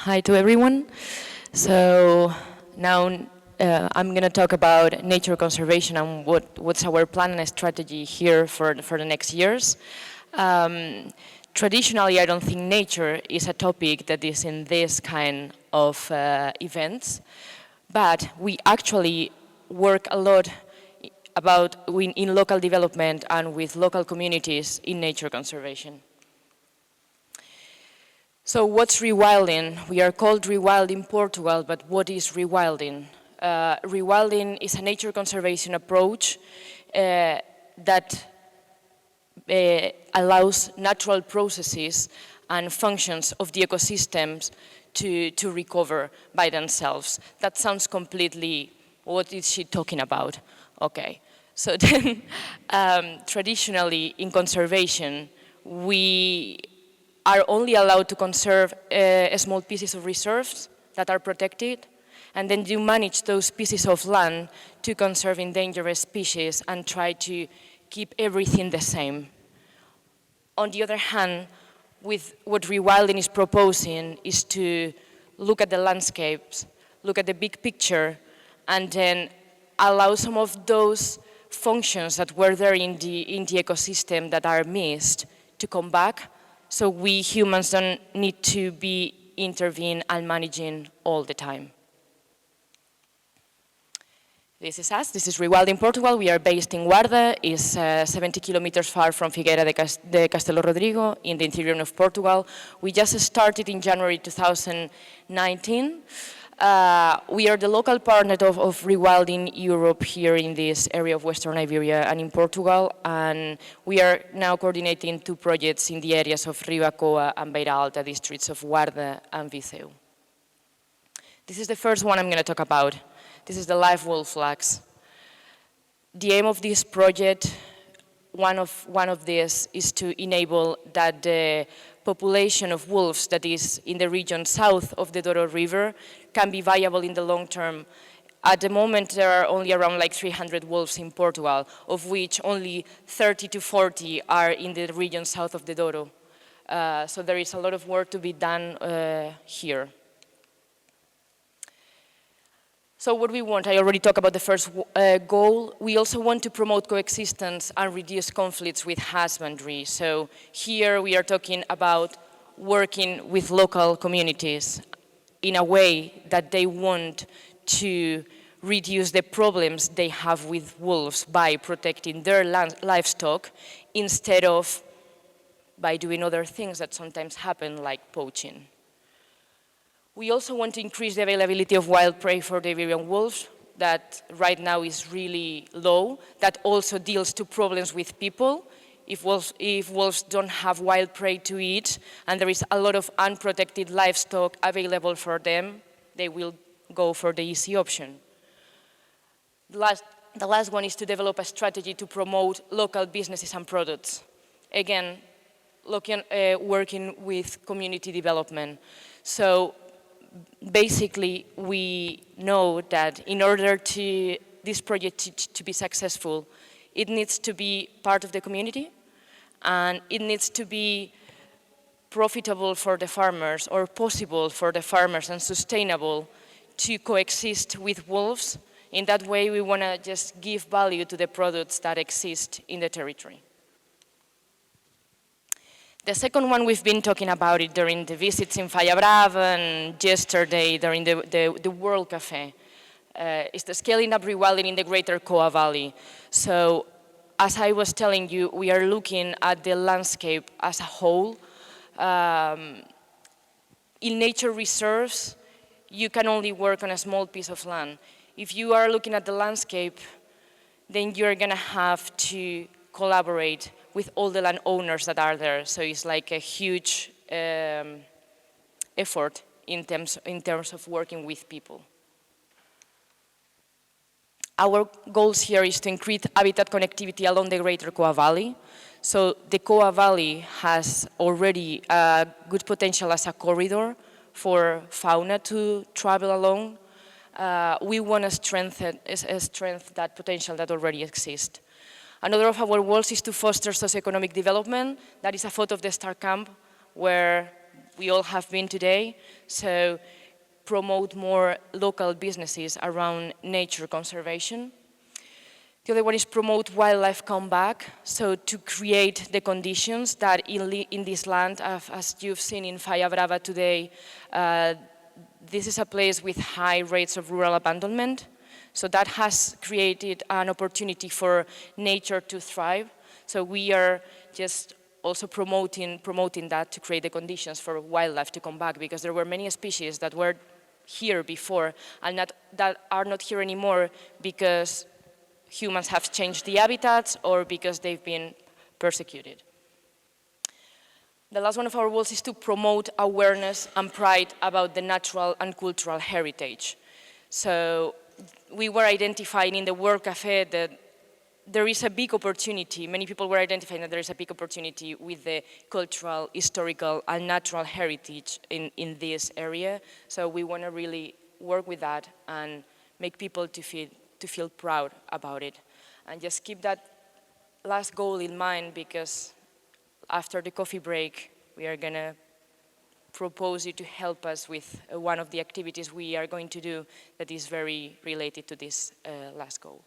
Hi to everyone. So now I'm going to talk about nature conservation and what's our plan and strategy here for the next years. Traditionally, I don't think nature is a topic that is in this kind of events, but we actually work a lot in local development and with local communities in nature conservation. So what's rewilding? We are called Rewilding Portugal, but what is rewilding? Rewilding is a nature conservation approach that allows natural processes and functions of the ecosystems to recover by themselves. That sounds completely, what is she talking about? Okay, so then traditionally in conservation, we are only allowed to conserve small pieces of reserves that are protected, and then you manage those pieces of land to conserve endangered species and try to keep everything the same. On the other hand, with what rewilding is proposing is to look at the landscapes, look at the big picture, and then allow some of those functions that were there in the ecosystem that are missed to come back, so we humans don't need to be intervening and managing all the time. This is us. This is Rewilding Portugal. We are based in Guarda. It's 70 kilometers far from Figueira de Castelo Rodrigo in the interior of Portugal. We just started in January 2019. We are the local partner of Rewilding Europe here in this area of Western Iberia and in Portugal, and we are now coordinating two projects in the areas of Ribacoa and Beira Alta districts of Guarda and Viseu. This is the first one I'm going to talk about. This is the live wolf Flux. The aim of this project, one of these, is to enable that the population of wolves that is in the region south of the Douro River can be viable in the long term. At the moment, there are only around like 300 wolves in Portugal, of which only 30 to 40 are in the region south of the Douro. So there is a lot of work to be done here. So what we want, I already talked about the first goal. We also want to promote coexistence and reduce conflicts with husbandry. So here we are talking about working with local communities in a way that they want to reduce the problems they have with wolves by protecting their livestock instead of by doing other things that sometimes happen, like poaching. We also want to increase the availability of wild prey for the Iberian wolves that right now is really low. That also deals to problems with people. If wolves don't have wild prey to eat and there is a lot of unprotected livestock available for them, they will go for the easy option. The last one is to develop a strategy to promote local businesses and products. Again, working with community development. So basically, we know that in order to this project to be successful, it needs to be part of the community, and it needs to be profitable for the farmers or possible for the farmers and sustainable to coexist with wolves. In that way, we want to just give value to the products that exist in the territory. The second one, we've been talking about it during the visits in Falla Brava and yesterday during the World Café. It's the scaling up rewilding in the Greater Coa Valley. So, as I was telling you, we are looking at the landscape as a whole. In nature reserves, you can only work on a small piece of land. If you are looking at the landscape, then you're going to have to collaborate with all the landowners that are there. So it's like a huge effort in terms of working with people. Our goals here is to increase habitat connectivity along the Greater Coa Valley. So the Coa Valley has already a good potential as a corridor for fauna to travel along. We want to strengthen that potential that already exists. Another of our goals is to foster socioeconomic development. That is a photo of the StixCamp where we all have been today. So promote more local businesses around nature conservation. The other one is promote wildlife comeback, so to create the conditions that in this land, as you've seen in Falla Brava today, this is a place with high rates of rural abandonment. So that has created an opportunity for nature to thrive. So we are just also promoting that to create the conditions for wildlife to come back, because there were many species that were here before and that are not here anymore because humans have changed the habitats or because they've been persecuted. The last one of our goals is to promote awareness and pride about the natural and cultural heritage. So we were identifying in the World Cafe that there is a big opportunity. Many people were identifying that there is a big opportunity with the cultural, historical, and natural heritage in this area. So we want to really work with that and make people to feel proud about it. And just keep that last goal in mind, because after the coffee break, we are going to propose you to help us with one of the activities we are going to do that is very related to this last goal.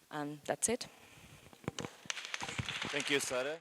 And that's it. Thank you, Sara.